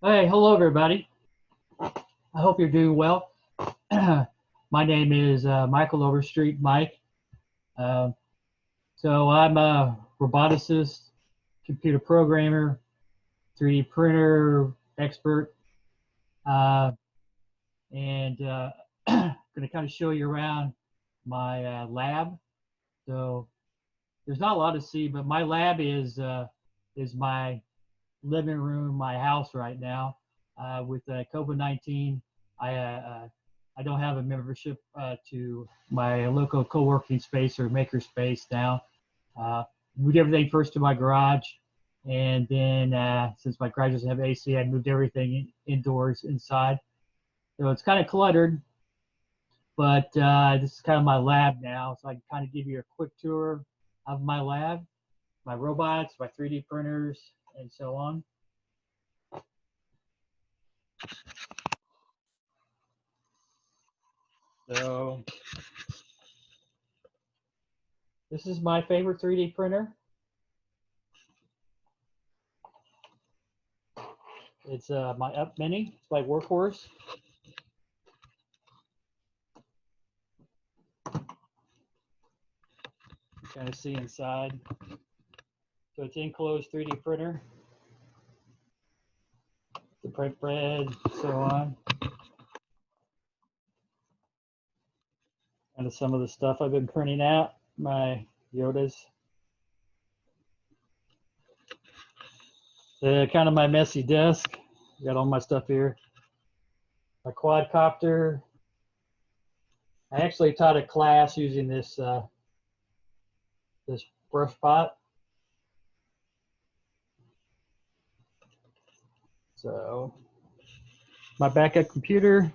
Hey, hello everybody. I hope you're doing well. My name is Michael Overstreet Mike. Uh, so I'm a roboticist, computer programmer, 3D printer expert, uh, and going to kind of show you around my lab. So there's not a lot to see, but my lab is my living room, my house right now. With COVID-19, I don't have a membership to my local co-working space or maker space now. Uh, Moved everything first to my garage, and then since my garage doesn't have AC, I moved everything indoors inside. So it's kind of cluttered, but this is kind of my lab now, so I can kind of give you a quick tour of my lab, my robots, my 3D printers, and so on. So this is my favorite 3D printer. It's my Up Mini. It's my workhorse. Kind of see inside. So it's enclosed 3D printer to print bread, so on. Kind of some of the stuff I've been printing out. My Yodas. Kind of my messy desk. Got all my stuff here. My quadcopter. I actually taught a class using this this brush pot. So my backup computer.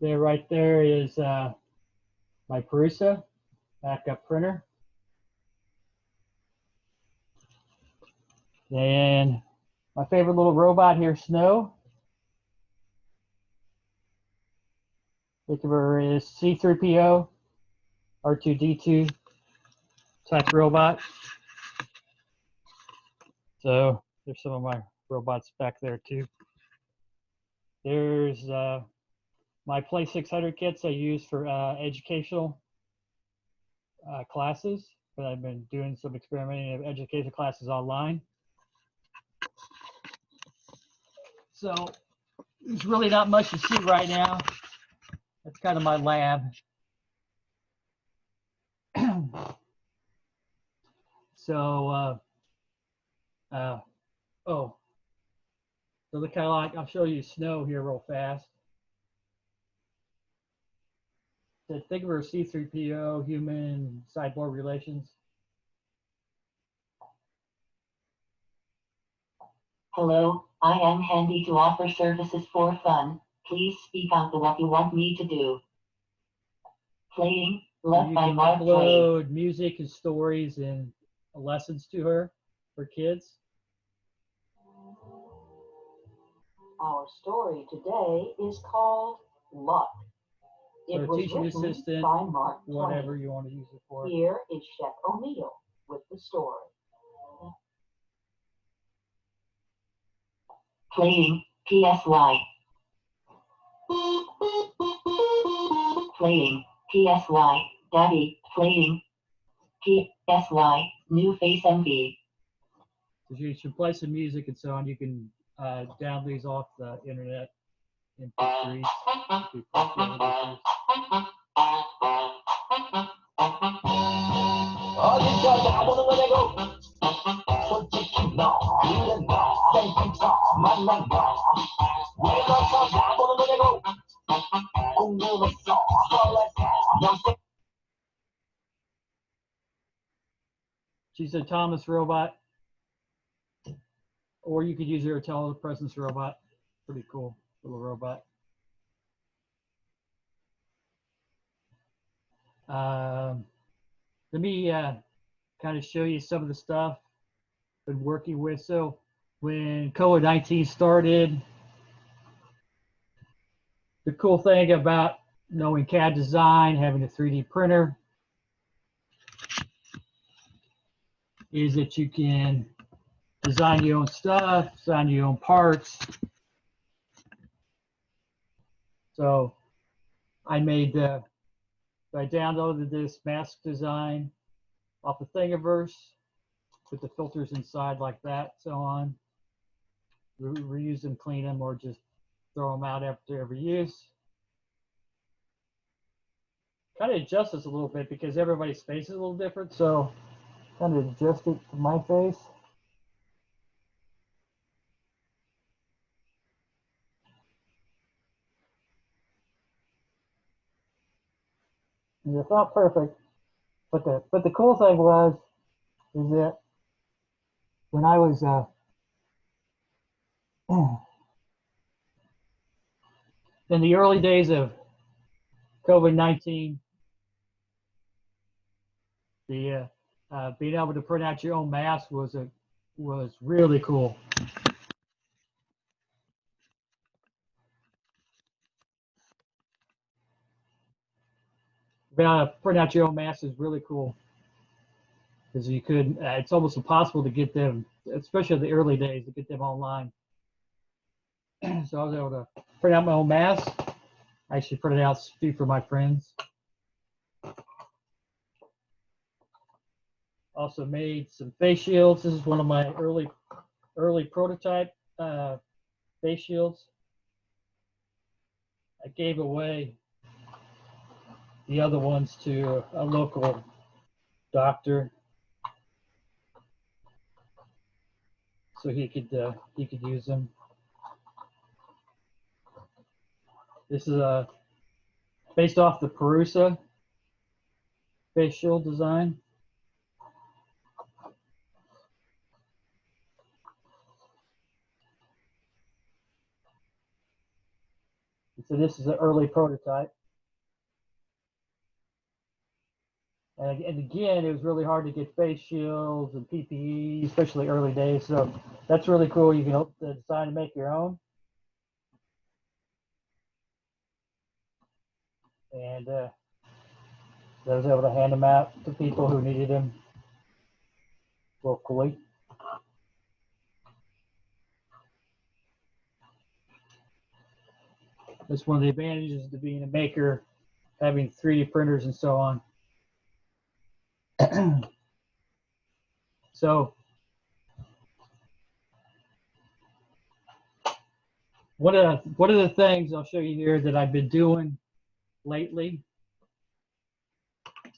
There, right there is my Prusa backup printer. And my favorite little robot here, Snow. Think of her as C3PO, R2D2 type robot. So there's some of my robots back there too. There's my Play 600 kits I use for educational classes, but I've been doing some experimenting of education classes online. So there's really not much to see right now. That's kind of my lab. So, oh, so look kind of like, I'll show you Snow here real fast. So think of her C3PO, human cyborg relations. Hello, I am handy to offer services for fun. Please speak out what you want me to do. Playing, left You by can Mark Twain. upload music and stories and lessons to her for kids. Our story today is called Luck. So It was teaching written assistant, by Mark whatever Twain. you want to use it for. Here is Chef O'Neill with the story. Playing, PSY. Playing, PSY. Daddy, playing. PSY, new face MV. So you should play some music and so on. You can download these off the internet, MP3s. She's a Thomas robot, or you could use her telepresence robot. Pretty cool little robot. Let me kind of show you some of the stuff I've been working with. So when COVID-19 started, the cool thing about knowing CAD design, having a 3D printer, is that you can design your own stuff, design your own parts. So I downloaded this mask design off of Thingiverse, put the filters inside like that, so on. Reuse them, clean them, or just throw them out after every use. Kind of adjust this a little bit because everybody's face is a little different, so kind of adjust it to my face. And it's not perfect, but the cool thing is that when I was in the early days of COVID-19, the being able to print out your own mask was really cool. Being able to print out your own mask is really cool because you could. It's almost impossible to get them, especially in the early days, to get them online. So I was able to print out my own mask. I actually printed out a few for my friends. Also made some face shields. This is one of my early prototype face shields. I gave away the other ones to a local doctor so he could use them. This is based off the Perusa face shield design. So this is an early prototype. And again, it was really hard to get face shields and PPE, especially early days. So that's really cool. You can decide to make your own. And I was able to hand them out to people who needed them locally. That's one of the advantages to being a maker, having 3D printers and so on. So one of the things I'll show you here that I've been doing lately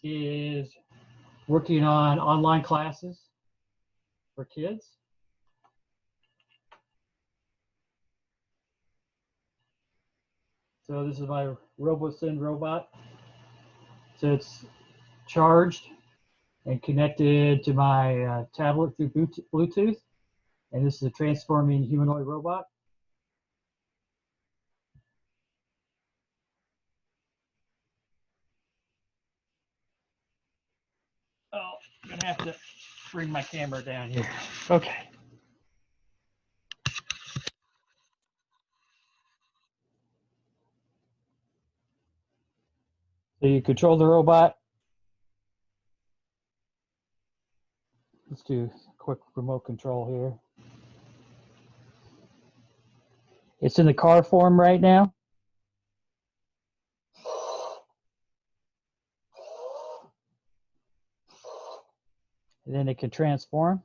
is working on online classes for kids. So this is my Robosend robot. So it's charged and connected to my tablet through Bluetooth. And this is a transforming humanoid robot. Oh, I'm gonna have to bring my camera down here. Okay. So you control the robot. Let's do a quick remote control here. It's in the car form right now. And then it can transform.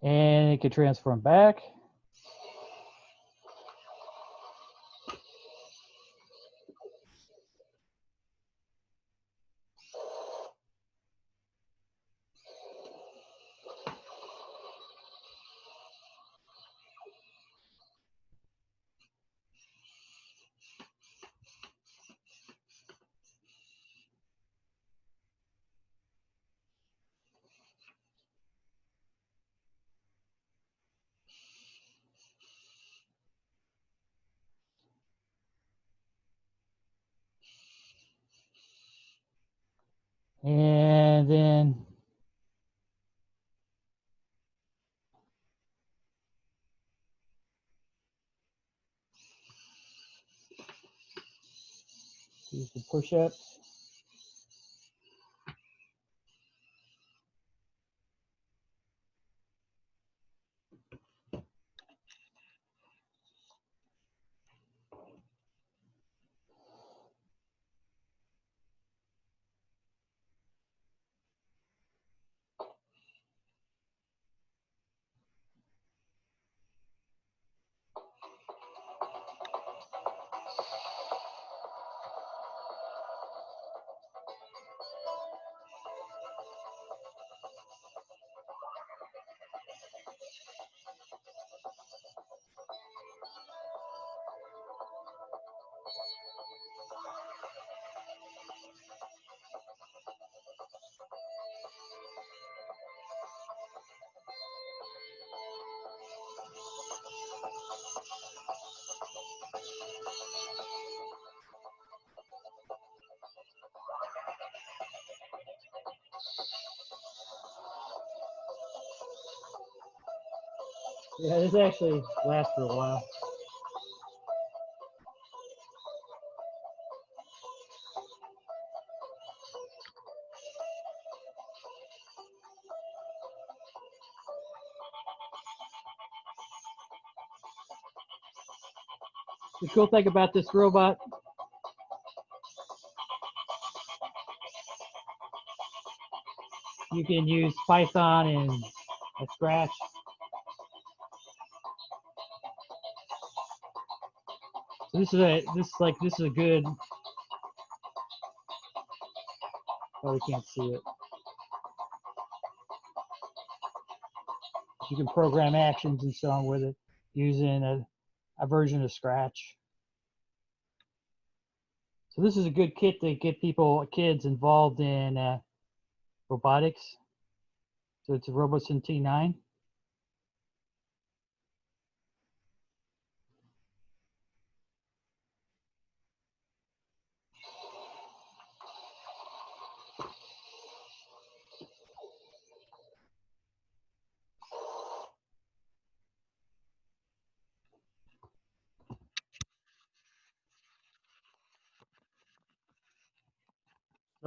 And it can transform back. And then do some push-ups. Yeah, this actually lasts for a while. The cool thing about this robot, you can use Python and Scratch. So this is a good. Oh, we can't see it. You can program actions and so on with it using a version of Scratch. So this is a good kit to get kids involved in robotics. So it's a Robosend T9.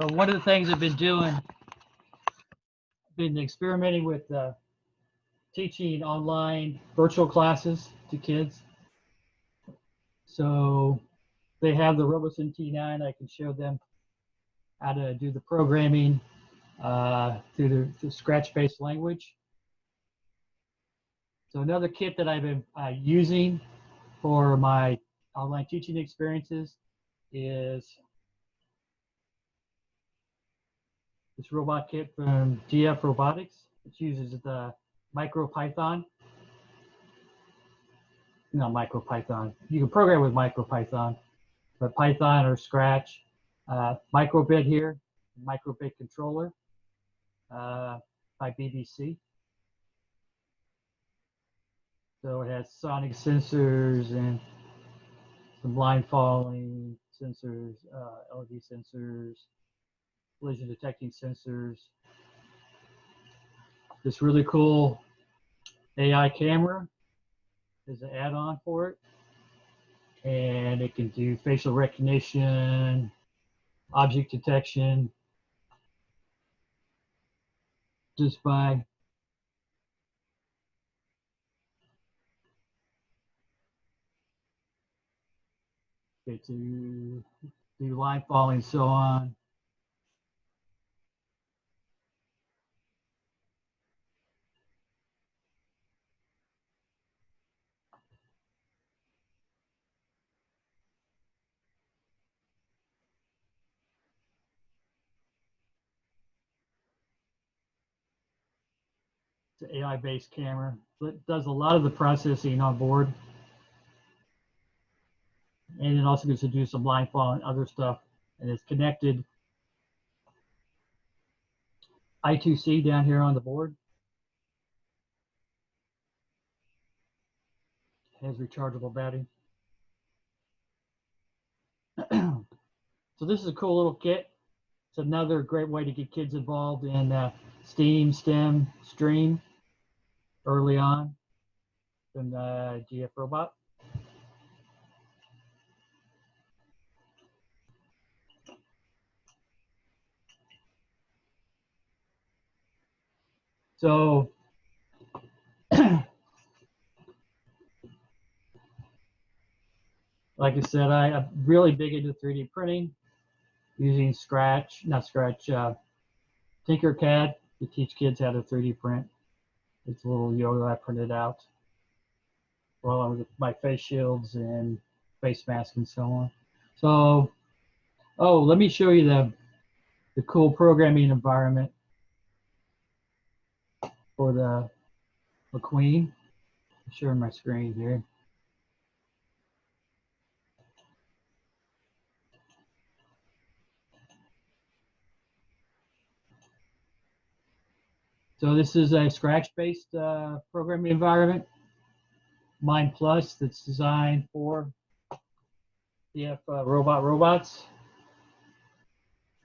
So one of the things I've been doing, been experimenting with teaching online virtual classes to kids. So they have the Robosend T9. I can show them how to do the programming through the Scratch-based language. So another kit that I've been using for my online teaching experiences is this robot kit from GF Robotics. It uses the MicroPython. Not MicroPython. You can program with MicroPython, but Python or Scratch. Microbit here, Microbit controller by BBC. So it has sonic sensors and some line following sensors, LED sensors, collision detecting sensors. This really cool AI camera is an add-on for it. And it can do facial recognition, object detection, just by to do line following and so on. It's an AI-based camera. So it does a lot of the processing on board. And it also gets to do some line following and other stuff. And it's connected I2C down here on the board. It has rechargeable battery. So this is a cool little kit. another great way to get kids involved in STEM, stream early on in GF Robot. So like I said, I'm really big into 3D printing using Tinkercad to teach kids how to 3D print. It's a little Yoda I printed out well with my face shields and face mask and so on. So, oh, let me show you the cool programming environment for the McQueen. I'm sharing my screen here. So this is a Scratch-based programming environment, Mindplus, that's designed for robots.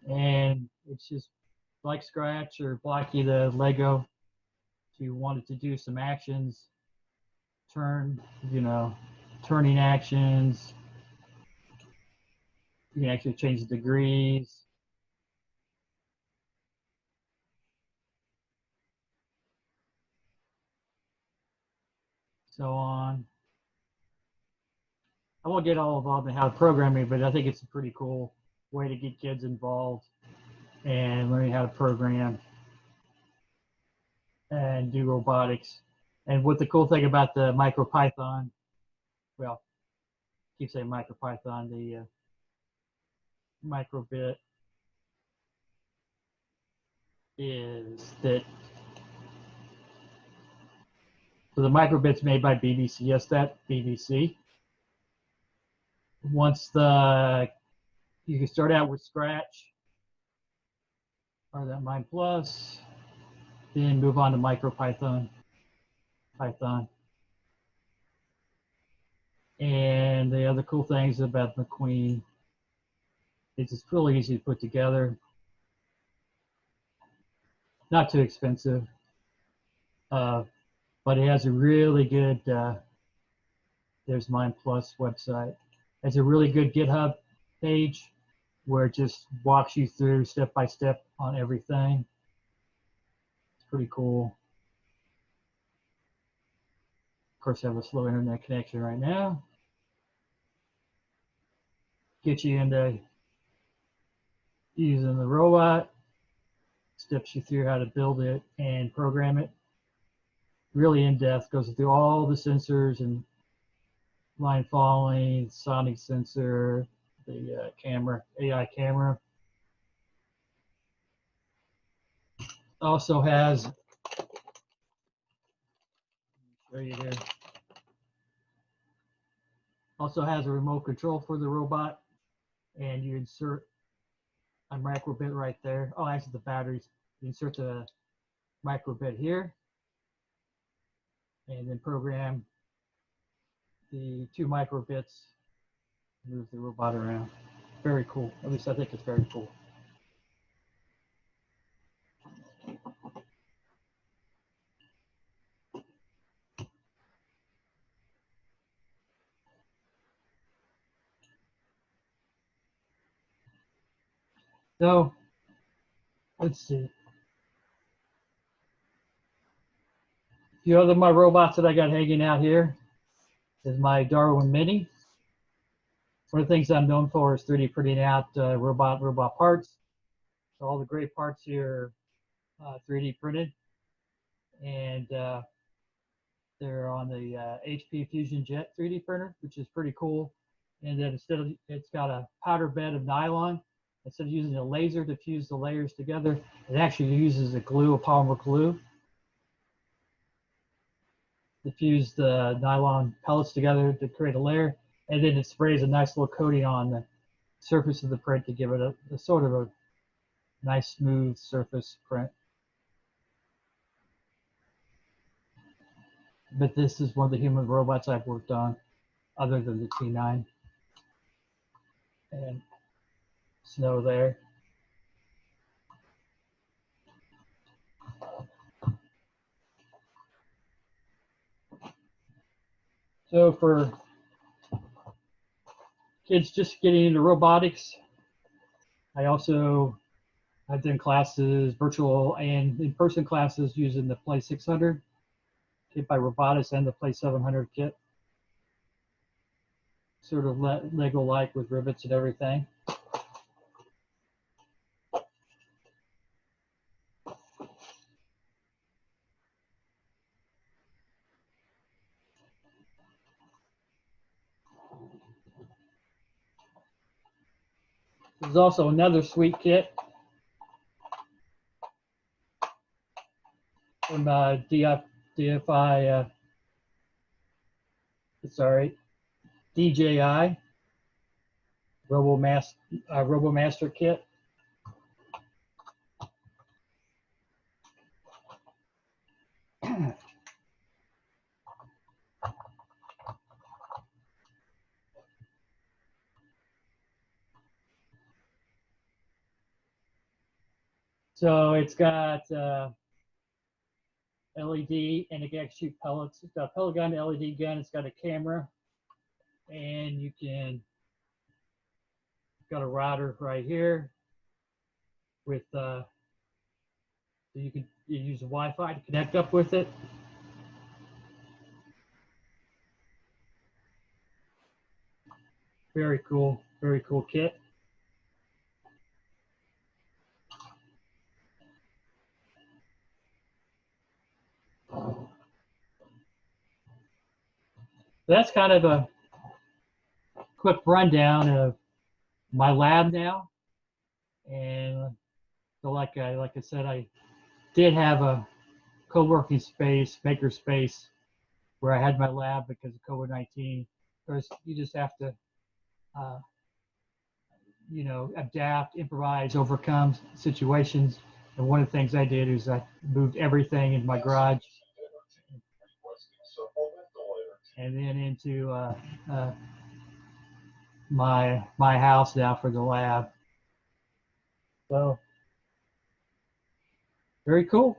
And it's just like Scratch or Blocky the Lego. If you wanted to do some actions, turning actions, you can actually change the degrees. So on. I won't get all involved in how to program it, but I think it's a pretty cool way to get kids involved and learning how to program and do robotics. And what the cool thing about the MicroPython, well, I keep saying MicroPython, the microbit is that so the microbit's made by BBC. Yes, that BBC. Once you can start out with Scratch or that Mindplus, then move on to MicroPython, Python. And the other cool things about McQueen is it's really easy to put together. Not too expensive, but it has a really good, there's Mindplus website. It has a really good GitHub page where it just walks you through step by step on everything. It's pretty cool. Of course, I have a slow internet connection right now. Get you into using the robot, steps you through how to build it and program it. Really in depth, goes through all the sensors and line following, sonic sensor, the camera, AI camera. Also has, show you here. Also has a remote control for the robot, and you insert a microbit right there. Oh, actually the batteries. You insert the microbit here, and then program the 2 microbits, move the robot around. Very cool. At least I think it's very cool. So let's see. A few other my robots that I got hanging out here is my Darwin Mini. One of the things I'm known for is 3D printing out robot parts. So all the great parts here are 3D printed, and they're on the HP Fusion Jet 3D printer, which is pretty cool. And then it's got a powder bed of nylon. Instead of using a laser to fuse the layers together, it actually uses a polymer glue, to fuse the nylon pellets together to create a layer. And then it sprays a nice little coating on the surface of the print to give it a sort of a nice smooth surface print. But this is one of the human robots I've worked on, other than the T9. And snow there. So for kids just getting into robotics, I've done classes, virtual and in-person classes using the Play 600 kit by Robotics and the Play 700 kit. Sort of Lego-like with rivets and everything. There's also another sweet kit from DFI, DJI RoboMaster kit. So it's got LED and it can shoot pellets. It's got a pellet gun, LED gun. It's got a camera, and got a router right here with so you use the Wi-Fi to connect up with it. Very cool kit. That's kind of a quick rundown of my lab now. And so like I said, I did have a co-working space, maker space, where I had my lab because of COVID-19. Of course, you just have to, adapt, improvise, overcome situations. And one of the things I did is I moved everything in my garage and then into my house now for the lab. So very cool.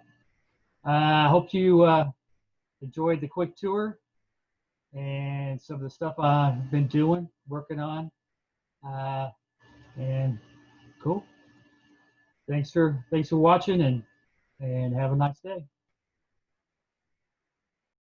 I hope you enjoyed the quick tour and some of the stuff I've been working on. And cool. Thanks for watching and have a nice day.